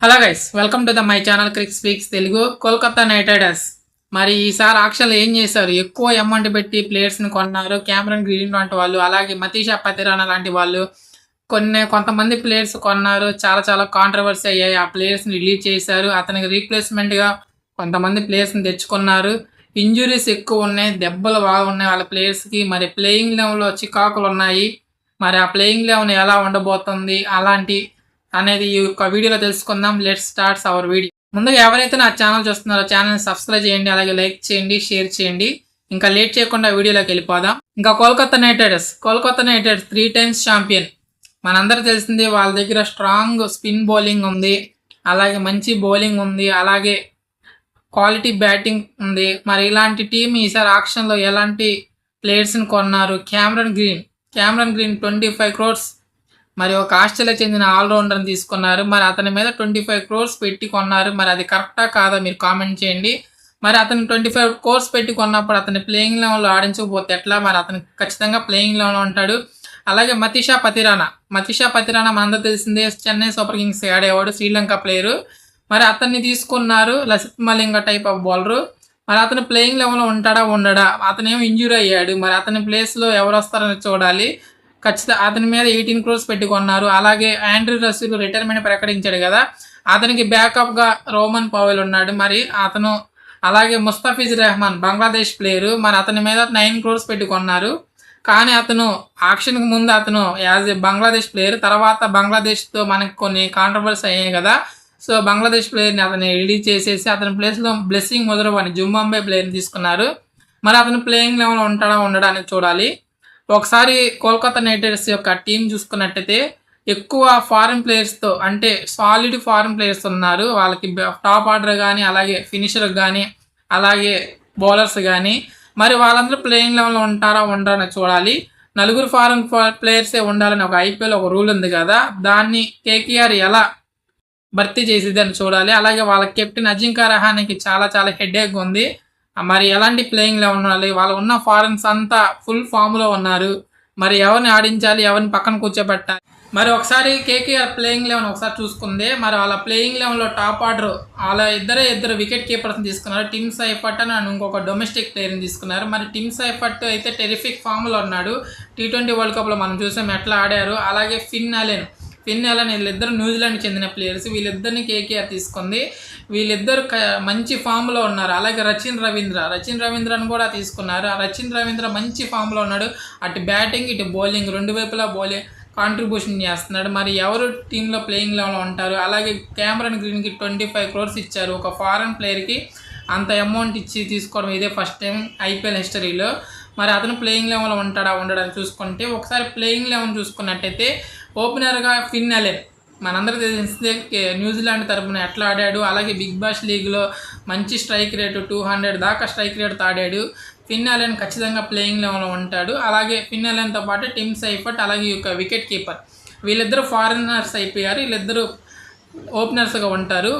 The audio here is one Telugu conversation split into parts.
Hello guys, welcome to the my channel Crick speaks Telugu. Kolkata night riders మరి ఈసారి ఆక్షన్లో ఏం చేశారు? ఎక్కువ అమౌంట్ పెట్టి ప్లేయర్స్ని కొన్నారు. క్యామరన్ గ్రీన్ లాంటి వాళ్ళు, అలాగే మతీషా పతిరానా లాంటి వాళ్ళు కొంతమంది ప్లేయర్స్ కొన్నారు. చాలా కాంట్రవర్సీ అయ్యాయి. ఆ ప్లేయర్స్ని రిలీజ్ చేశారు. అతనికి రీప్లేస్మెంట్గా కొంతమంది ప్లేయర్స్ని తెచ్చుకున్నారు. ఇంజురీస్ ఎక్కువ ఉన్నాయి, దెబ్బలు బాగున్నాయి వాళ్ళ ప్లేయర్స్కి. మరి ప్లేయింగ్ లెవెల్లో చికాకులు ఉన్నాయి. మరి ఆ ప్లేయింగ్ లెవెల్ ఎలా ఉండబోతుంది అలాంటి అనేది ఈ యొక్క వీడియోలో తెలుసుకుందాం. Let's starts hour video. ముందుగా ఎవరైతే నా ఛానల్ చూస్తున్నారో ఛానల్ని సబ్స్క్రైబ్ చేయండి, అలాగే లైక్ చేయండి, షేర్ చేయండి. ఇంకా లేట్ చేయకుండా వీడియోలోకి వెళ్ళిపోదాం. ఇంకా Kolkata night riders 3 times champion. మనందరూ తెలిసింది వాళ్ళ దగ్గర స్ట్రాంగ్ స్పిన్ బౌలింగ్ ఉంది, అలాగే మంచి బౌలింగ్ ఉంది, అలాగే క్వాలిటీ బ్యాటింగ్ ఉంది. మరి ఇలాంటి టీం ఈసారి ఆక్షన్లో ఎలాంటి ప్లేయర్స్ని కొన్నారు? Cameron Green 25 crores. మరి ఒక ఆస్ట్రేలియా చెందిన ఆల్రౌండర్ని తీసుకున్నారు. మరి అతని మీద 25 crores పెట్టి కొన్నారు. మరి అది కరెక్టా కాదా మీరు కామెంట్ చేయండి. మరి అతను 25 crores పెట్టి కొన్నప్పుడు అతని ప్లేయింగ్ లెవెల్లో ఆడించకపోతే ఎట్లా? మరి అతను ఖచ్చితంగా ప్లేయింగ్ లెవెల్లో ఉంటాడు. అలాగే మతీషా పతిరానా మనందరూ తెలిసిందే, చెన్నై సూపర్ కింగ్స్ ఆడేవాడు, శ్రీలంక ప్లేయరు. మరి అతన్ని తీసుకున్నారు. Lasith Malinga type of bowler. మరి అతను ప్లేయింగ్ లెవెల్లో ఉంటాడా ఉండడా? అతనేమో ఇంజూరీ అయ్యాడు. మరి అతని ప్లేస్లో ఎవరు వస్తారని చూడాలి. ఖచ్చితంగా అతని మీద 18 crores పెట్టుకున్నారు. అలాగే ఆండ్రూ రసూల్ రిటైర్మెంట్ ప్రకటించాడు కదా, అతనికి బ్యాకప్గా రోమన్ పవెల్ ఉన్నాడు. మరి అతను అలాగే ముస్తఫిజ్ రెహమాన్ బంగ్లాదేశ్ ప్లేయరు. మరి అతని మీద 9 crores పెట్టుకున్నారు. కానీ అతను ఆక్షన్కి ముందు అతను యాజ్ ఏ బంగ్లాదేశ్ ప్లేయర్, తర్వాత బంగ్లాదేశ్తో మనకి కొన్ని కాంట్రవర్సీ అయ్యాయి కదా. సో బంగ్లాదేశ్ ప్లేయర్ని అతన్ని రిలీజ్ చేసేసి అతని ప్లేస్లో బ్లెస్సింగ్ ముదరవ్ అని జింబాబ్వే ప్లేయర్ని తీసుకున్నారు. మరి అతను ప్లేయింగ్ లెవెల్లో ఉంటాడా ఉండడా అని చూడాలి. ఒకసారి కోల్కతా నైట్ రైడర్స్ యొక్క టీం చూసుకున్నట్టయితే ఎక్కువ ఫారిన్ ప్లేయర్స్తో, అంటే సాలిడ్ ఫారిన్ ప్లేయర్స్ ఉన్నారు. వాళ్ళకి టాప్ ఆర్డర్ కానీ, అలాగే ఫినిషర్ కానీ, అలాగే బౌలర్స్ కానీ. మరి వాళ్ళందరూ ప్లేయింగ్ లెవెల్లో ఉంటారా ఉండరా అని చూడాలి. 4 ఫారిన్ ప్లేయర్సే ఉండాలని ఒక ఐపీఎల్ ఒక రూల్ ఉంది కదా, దాన్ని కేకేఆర్ ఎలా భర్తీ చేసేది అని చూడాలి. అలాగే వాళ్ళ కెప్టెన్ అజింక్య రహానేకి చాలా హెడేక్ ఉంది. మరి ఎలాంటి ప్లేయింగ్ లెవెల్ ఉండాలి? వాళ్ళు ఉన్న ఫారెన్స్ అంతా ఫుల్ ఫామ్లో ఉన్నారు. మరి ఎవరిని ఆడించాలి, ఎవరిని పక్కన కూర్చోబెట్టాలి? మరి ఒకసారి కేకేఆర్ ప్లేయింగ్ లెవెన్ ఒకసారి చూసుకుందే. మరి వాళ్ళ ప్లేయింగ్ లెవెన్లో టాప్ ఆర్డర్ వాళ్ళ ఇద్దరు వికెట్ కీపర్స్ని తీసుకున్నారు. టిమ్ సైఫర్ట్ అని ఇంకొక డొమెస్టిక్ ప్లేయర్ని తీసుకున్నారు. మరి టిమ్ సైఫర్ట్ అయితే టెరిఫిక్ ఫామ్లో ఉన్నాడు. T20 వరల్డ్ కప్లో మనం చూసాం ఎట్లా ఆడారు. అలాగే ఫిన్ అలెన్ వీళ్ళిద్దరు న్యూజిలాండ్కి చెందిన ప్లేయర్స్. వీళ్ళిద్దరిని కేకేఆర్ తీసుకుంది. వీళ్ళిద్దరు మంచి ఫామ్లో ఉన్నారు. అలాగే రచిన్ రవీంద్రను కూడా తీసుకున్నారు. ఆ రచిన్ రవీంద్ర మంచి ఫామ్లో ఉన్నాడు. అటు బ్యాటింగ్ ఇటు బౌలింగ్ రెండు వైపులా బౌలింగ్ కాంట్రిబ్యూషన్ చేస్తున్నాడు. మరి ఎవరు టీంలో ప్లేయింగ్ లెవెల్లో ఉంటారు? అలాగే క్యామరన్ గ్రీన్కి 25 crores ఇచ్చారు. ఒక ఫారెన్ ప్లేయర్కి అంత అమౌంట్ ఇచ్చి తీసుకోవడం ఇదే ఫస్ట్ టైం ఐపీఎల్ హిస్టరీలో. మరి అతను ప్లేయింగ్ లెవెల్లో ఉంటాడా ఉండడని చూసుకుంటే, ఒకసారి ప్లేయింగ్ లెవెల్ చూసుకున్నట్టయితే ఓపెనర్గా ఫిన్ అలెన్ మనందరూ తెలిస్తే న్యూజిలాండ్ తరపున ఎట్లా ఆడాడు. అలాగే బిగ్ బాష్ లీగ్లో మంచి స్ట్రైక్ రేటు 200 దాకా స్ట్రైక్ రేటుతో ఆడాడు. ఫిన్ అలెన్ ఖచ్చితంగా ప్లేయింగ్ లెవెల్లో ఉంటాడు. అలాగే ఫిన్ అలెన్తో పాటు టిమ్ సైఫర్ట్, అలాగే ఈ యొక్క వికెట్ కీపర్ వీళ్ళిద్దరూ ఫారినర్స్ అయిపోయారు. వీళ్ళిద్దరూ ఓపెనర్స్గా ఉంటారు.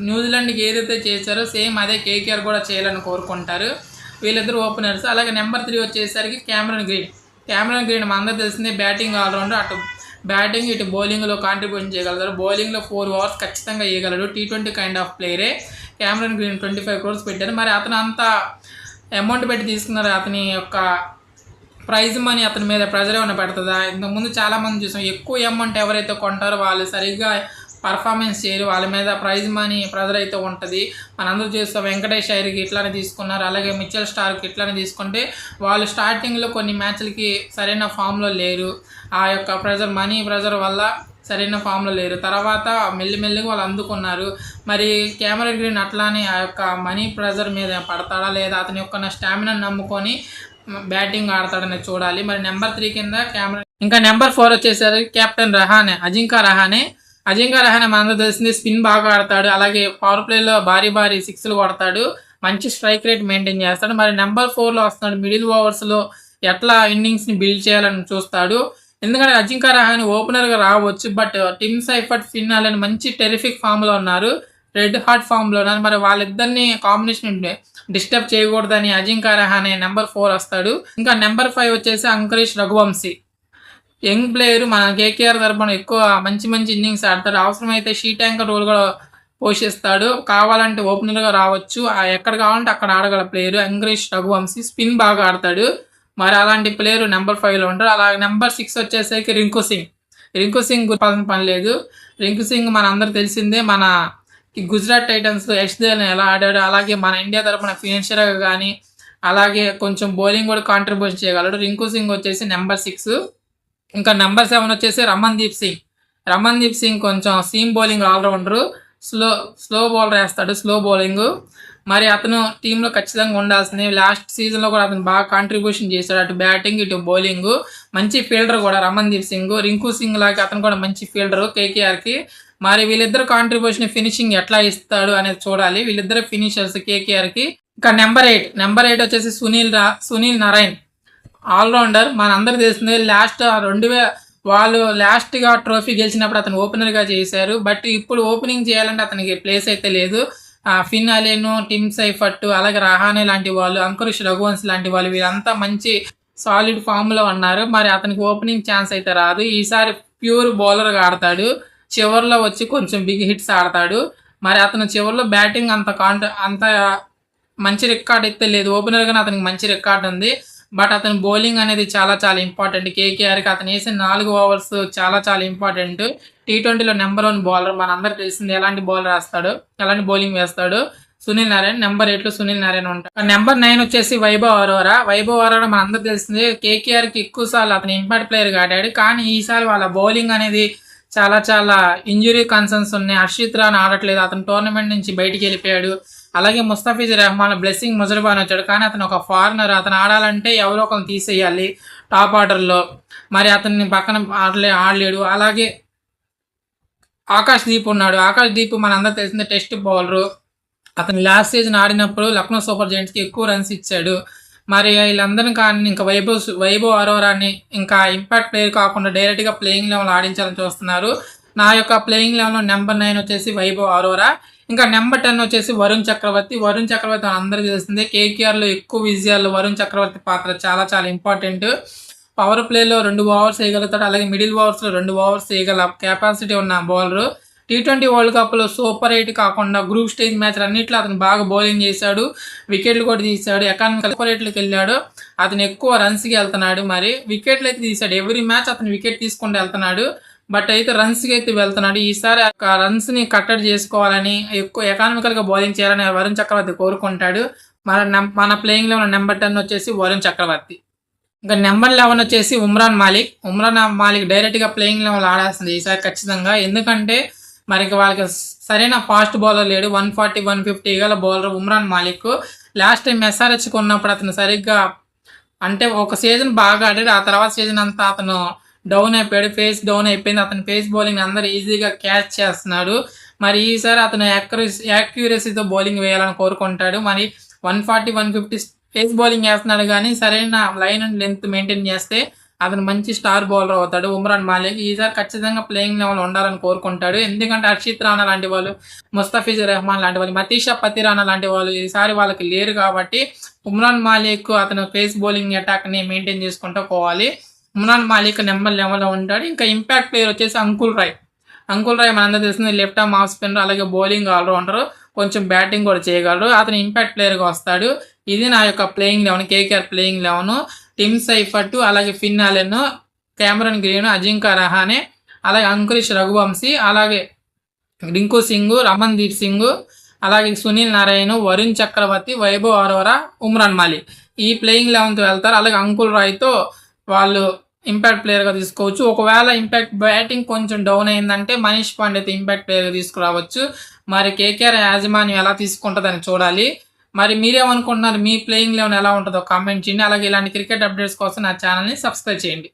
న్యూజిలాండ్కి ఏదైతే చేశారో సేమ్ అదే కేకేఆర్ కూడా చేయాలని కోరుకుంటారు. వీళ్ళిద్దరు ఓపెనర్స్. అలాగే నెంబర్ 3 వచ్చేసరికి క్యామరన్ గ్రీన్ మనందరూ తెలిసిందే, బ్యాటింగ్ ఆల్రౌండర్. అటు బ్యాటింగ్ ఇటు బౌలింగ్లో కాంట్రిబ్యూషన్ చేయగలుగుతారు. బౌలింగ్లో 4 overs ఖచ్చితంగా వేయగలడు. T20 కైండ్ ఆఫ్ ప్లేయరే. క్యామరన్ గ్రీన్ 25 crores పెట్టారు. మరి అతను అంత అమౌంట్ పెట్టి తీసుకున్నారు. అతని యొక్క ప్రైజ్ మనీ అతని మీద ప్రెజర్ ఏమైనా పెడుతుందా? ఇంతకుముందు చాలామంది చూసాం, ఎక్కువ అమౌంట్ ఎవరైతే కొంటారో వాళ్ళు సరిగ్గా పర్ఫార్మెన్స్ చేయరు. వాళ్ళ మీద ప్రైజ్ మనీ ప్రెజర్ అయితే ఉంటుంది. మనందరూ చూస్తాం, వెంకటేష్ అయ్యర్కి ఇట్లానే తీసుకున్నారు. అలాగే మిచెల్ స్టార్క్ ఇట్లానే తీసుకుంటే వాళ్ళు స్టార్టింగ్లో కొన్ని మ్యాచ్లకి సరైన ఫామ్లో లేరు. ఆ యొక్క మనీ ప్రెజర్ వల్ల సరైన ఫామ్లో లేరు. తర్వాత మెల్లిమెల్లిగా వాళ్ళు అందుకున్నారు. మరి క్యామరన్ గ్రీన్ అట్లానే ఆ యొక్క మనీ ప్రెజర్ మీద పడతాడా లేదా అతని యొక్క స్టామినా నమ్ముకొని బ్యాటింగ్ ఆడతాడని చూడాలి. మరి నెంబర్ 3 కింద క్యామరన్. ఇంకా నెంబర్ 4 వచ్చేసరికి కెప్టెన్ అజింక్య రహానే మనందరూ తెలిసింది, స్పిన్ బాగా ఆడతాడు. అలాగే పవర్ ప్లేలో భారీ 6లు కొడతాడు. మంచి స్ట్రైక్ రేట్ మెయింటైన్ చేస్తాడు. మరి నెంబర్ 4లో వస్తున్నాడు. మిడిల్ ఓవర్స్లో ఎట్లా ఇన్నింగ్స్ని బిల్డ్ చేయాలని చూస్తాడు. ఎందుకంటే అజింక్య రహానే ఓపెనర్గా రావచ్చు, but Tim Seifert, Finn Allen మంచి టెరిఫిక్ ఫామ్లో ఉన్నారు, రెడ్ హాట్ ఫామ్లో ఉన్నారు. మరి వాళ్ళిద్దరిని కాంబినేషన్ డిస్టర్బ్ చేయకూడదని అజింక్య రహానే నెంబర్ 4 వస్తాడు. ఇంకా నెంబర్ 5 వచ్చేసి అంకురీష్ రఘువంశీ. యంగ్ ప్లేయర్ మన కేకేఆర్ తరపున ఎక్కువ మంచి మంచి ఇన్నింగ్స్ ఆడతాడు. అవసరమైతే షీట్ యాంకర్ రోల్ కూడా పోషిస్తాడు. కావాలంటే ఓపెనర్గా రావచ్చు. ఎక్కడ కావాలంటే అక్కడ ఆడగల ప్లేయర్ అంకుష్ రఘువంశీ. స్పిన్ బాగా ఆడతాడు. మరి అలాంటి ప్లేయర్ నెంబర్ 5లో ఉంటాడు. అలాగే నెంబర్ 6 వచ్చేసరికి రింకు సింగ్. రింకు సింగ్ గుర్తుపడాల్సిన పని లేదు. రింకు సింగ్ మన అందరూ తెలిసిందే. మన గుజరాత్ టైటన్స్లో యష్దేల్ని ఎలా ఆడాడు, అలాగే మన ఇండియా తరపున ఫినిషర్గా కానీ అలాగే కొంచెం బౌలింగ్ కూడా కాంట్రిబ్యూషన్ చేయగలడు. రింకు సింగ్ వచ్చేసి నెంబర్ 6. ఇంకా నెంబర్ 7 వచ్చేసి రమన్దీప్ సింగ్. రమన్దీప్ సింగ్ కొంచెం seam bowling allrounder. Slow bowler వేస్తాడు, స్లో బౌలింగ్. మరి అతను టీంలో ఖచ్చితంగా ఉండాల్సింది. లాస్ట్ సీజన్లో కూడా అతను బాగా కాంట్రిబ్యూషన్ చేశాడు, అటు బ్యాటింగ్ ఇటు బౌలింగ్. మంచి ఫీల్డర్ కూడా రమన్దీప్ సింగ్. రింకు సింగ్ లాగా అతను కూడా మంచి ఫీల్డరు కేకేఆర్కి. మరి వీళ్ళిద్దరు కాంట్రిబ్యూషన్ ఫినిషింగ్ ఎట్లా ఇస్తాడు అనేది చూడాలి. వీళ్ళిద్దరు ఫినిషర్స్ కేకేఆర్కి. ఇంకా నెంబర్ 8 వచ్చేసి సునీల్ నారాయణ్. ఆల్రౌండర్. మనందరూ తెలిసిందే వాళ్ళు లాస్ట్గా ట్రోఫీ గెలిచినప్పుడు అతను ఓపెనర్గా చేశారు. బట్ ఇప్పుడు ఓపెనింగ్ చేయాలంటే అతనికి ప్లేస్ అయితే లేదు. ఫిన్ అలెను, టిమ్ సైఫర్ట్, అలాగే రహానే లాంటి వాళ్ళు, అంకుష్ రఘువంశీ లాంటి వాళ్ళు వీళ్ళంతా మంచి సాలిడ్ ఫామ్లో ఉన్నారు. మరి అతనికి ఓపెనింగ్ ఛాన్స్ అయితే రాదు. ఈసారి ప్యూర్ బౌలర్గా ఆడతాడు. చివరిలో వచ్చి కొంచెం బిగ్ హిట్స్ ఆడతాడు. మరి అతను చివరిలో బ్యాటింగ్ అంత మంచి రికార్డ్ అయితే లేదు. ఓపెనర్గానే అతనికి మంచి రికార్డ్ ఉంది. బట్ అతని బౌలింగ్ అనేది చాలా చాలా ఇంపార్టెంట్ కేకేఆర్కి. అతను వేసిన 4 ఓవర్స్ చాలా చాలా ఇంపార్టెంట్. T20లో number 1 bowler. మనందరూ తెలిసింది ఎలాంటి బౌలింగ్ వేస్తాడు. సునీల్ నారాయణ్. నెంబర్ 8లో సునీల్ నారాయణ్ ఉంటాడు. నెంబర్ 9 వచ్చేసి వైభవ్ అరోరా. మనందరూ తెలిసింది కేకేఆర్కి ఎక్కువ సార్లు అతను ఇంపాక్ట్ ప్లేయర్గా ఆడాడు. కానీ ఈసారి వాళ్ళ బౌలింగ్ అనేది చాలా చాలా ఇంజురీ కన్సర్న్స్ ఉన్నాయి. హర్షిత్ రాణా ఆడట్లేదు, అతను టోర్నమెంట్ నుంచి బయటికి వెళ్ళిపోయాడు. అలాగే ముస్తఫిజుర్ రహమాన్, బ్లెస్సింగ్ ముజరబాన్ వచ్చాడు. కానీ అతను ఒక ఫారినర్. అతను ఆడాలంటే ఎవరో ఒకరిని తీసేయాలి టాప్ ఆర్డర్లో. మరి అతన్ని పక్కన ఆడలేడు. అలాగే ఆకాష్ దీప్ ఉన్నాడు. ఆకాష్ దీప్ మనందరూ తెలిసిందే టెస్ట్ బౌలరు. అతను లాస్ట్ సీజన్ ఆడినప్పుడు లక్నో సూపర్ జైంట్స్కి ఎక్కువ రన్స్ ఇచ్చాడు. మరి వీళ్ళందరినీ కానీ ఇంకా వైభవ్ అరోరాని ఇంకా ఇంపాక్ట్ ప్లేయర్ కాకుండా డైరెక్ట్గా ప్లేయింగ్ లెవెల్ ఆడించాలని చూస్తున్నారు. నా యొక్క ప్లేయింగ్ లెవెల్లో నెంబర్ 9 వచ్చేసి వైభవ్ అరోరా. ఇంకా నెంబర్ 10 వచ్చేసి వరుణ్ చక్రవర్తి అందరికీ తెలిసిందే. కేకేఆర్లో ఎక్కువ విజయాల్లో వరుణ్ చక్రవర్తి పాత్ర చాలా చాలా ఇంపార్టెంట్. పవర్ ప్లేలో 2 ఓవర్స్ వేయగలుగుతాడు. అలాగే మిడిల్ ఓవర్స్లో 2 ఓవర్స్ వేయగల కెపాసిటీ ఉన్న బౌలరు. T20 వరల్డ్ కప్లో సూపర్ 8 కాకుండా గ్రూప్ స్టేజ్ మ్యాచ్ అన్నింటిలో అతను బాగా బౌలింగ్ చేశాడు. వికెట్లు కూడా తీశాడు. ఎకానమికల్ సూపర్ 8కి వెళ్ళాడు. అతను ఎక్కువ రన్స్కి వెళ్తున్నాడు. మరి వికెట్లు అయితే తీశాడు. ఎవ్రీ మ్యాచ్ అతను వికెట్ తీసుకుంటూ వెళ్తున్నాడు. బట్ అయితే రన్స్కి అయితే వెళ్తున్నాడు. ఈసారి రన్స్ని కట్టడి చేసుకోవాలని, ఎక్కువ ఎకానమికల్గా బౌలింగ్ చేయాలని వరుణ్ చక్రవర్తి కోరుకుంటాడు. మన ప్లేయింగ్లో ఉన్న నెంబర్ 10 వచ్చేసి వరుణ్ చక్రవర్తి. ఇంకా నెంబర్ 11 వచ్చేసి ఉమ్రాన్ మాలిక్ డైరెక్ట్గా ప్లేయింగ్ లెవెల్ ఆడాల్సింది ఈసారి ఖచ్చితంగా. ఎందుకంటే మరి వాళ్ళకి సరైన ఫాస్ట్ బౌలర్ లేడు. 140, 150 గల bowler Umran Malik. Last time SRH కొన్నప్పుడు అతను సరిగ్గా అంటే ఒక సీజన్ బాగా ఆడాడు. ఆ తర్వాత సీజన్ అంతా అతను డౌన్ అయిపోయాడు. ఫేస్ డౌన్ అయిపోయింది. అతని ఫేస్ బౌలింగ్ అందరూ ఈజీగా క్యాచ్ చేస్తున్నాడు. మరి ఈసారి అతను యాక్యురసీతో బౌలింగ్ వేయాలని కోరుకుంటాడు. మరి 140, 150 ఫేస్ బౌలింగ్ వేస్తున్నాడు. కానీ సరైన లైన్ అండ్ లెంత్ మెయింటైన్ చేస్తే అతను మంచి స్టార్ బౌలర్ అవుతాడు ఉమ్రాన్ మాలిక్. ఈసారి ఖచ్చితంగా ప్లేయింగ్ లెవెల్ ఉండాలని కోరుకుంటాడు. ఎందుకంటే హర్షిత్ రాణా లాంటి వాళ్ళు, ముస్తఫిజుర్ రహమాన్ లాంటి వాళ్ళు, మతీషా పతిరానా లాంటి వాళ్ళు ఈసారి వాళ్ళకి లేరు. కాబట్టి ఉమ్రాన్ మాలిక్ అతను ఫేస్ బౌలింగ్ అటాక్ని మెయింటైన్ చేసుకుంటూ పోవాలి. ఉమ్రాన్ మాలిక్ నెంబర్ 11లో ఉంటాడు. ఇంకా ఇంపాక్ట్ ప్లేయర్ వచ్చేసి అంకుల్ రాయ్ మనందరూ తెలిసింది లెఫ్ట్ ఆర్మ్ ఆఫ్ స్పిన్నర్, అలాగే బౌలింగ్ ఆల్రౌండర్, కొంచెం బ్యాటింగ్ కూడా చేయగలరు. అతను ఇంపాక్ట్ ప్లేయర్గా వస్తాడు. ఇది నా యొక్క playing 11 KKR playing 11. Tim Seifert, అలాగే Finn Allen, Cameron Green, Ajinkya Rahane, అలాగే అంకుష్ రఘువంశీ, అలాగే రింకు సింగ్, రమన్దీప్ సింగ్, అలాగే సునీల్ నారాయణ్, వరుణ్ చక్రవర్తి, వైభవ్ అరోరా, ఉమ్రాన్ మాలిక్ ఈ ప్లేయింగ్ 11తో వెళ్తారు. అలాగే అంకుల్ రాయ్తో వాళ్ళు ఇంపాక్ట్ ప్లేయర్గా తీసుకోవచ్చు. ఒకవేళ ఇంపాక్ట్ బ్యాటింగ్ కొంచెం డౌన్ అయిందంటే మనీష్ పాండే అయితే ఇంపాక్ట్ ప్లేయర్గా తీసుకురావచ్చు. మరి కేకేఆర్ యాజమాన్యం ఎలా తీసుకుంటుందని చూడాలి. మరి మీరేమనుకుంటున్నారు? మీ ప్లేయింగ్ 11 ఎలా ఉంటుందో కామెంట్ చేయండి. అలాగే ఇలాంటి క్రికెట్ అప్డేట్స్ కోసం నా ఛానల్ని సబ్స్క్రైబ్ చేయండి.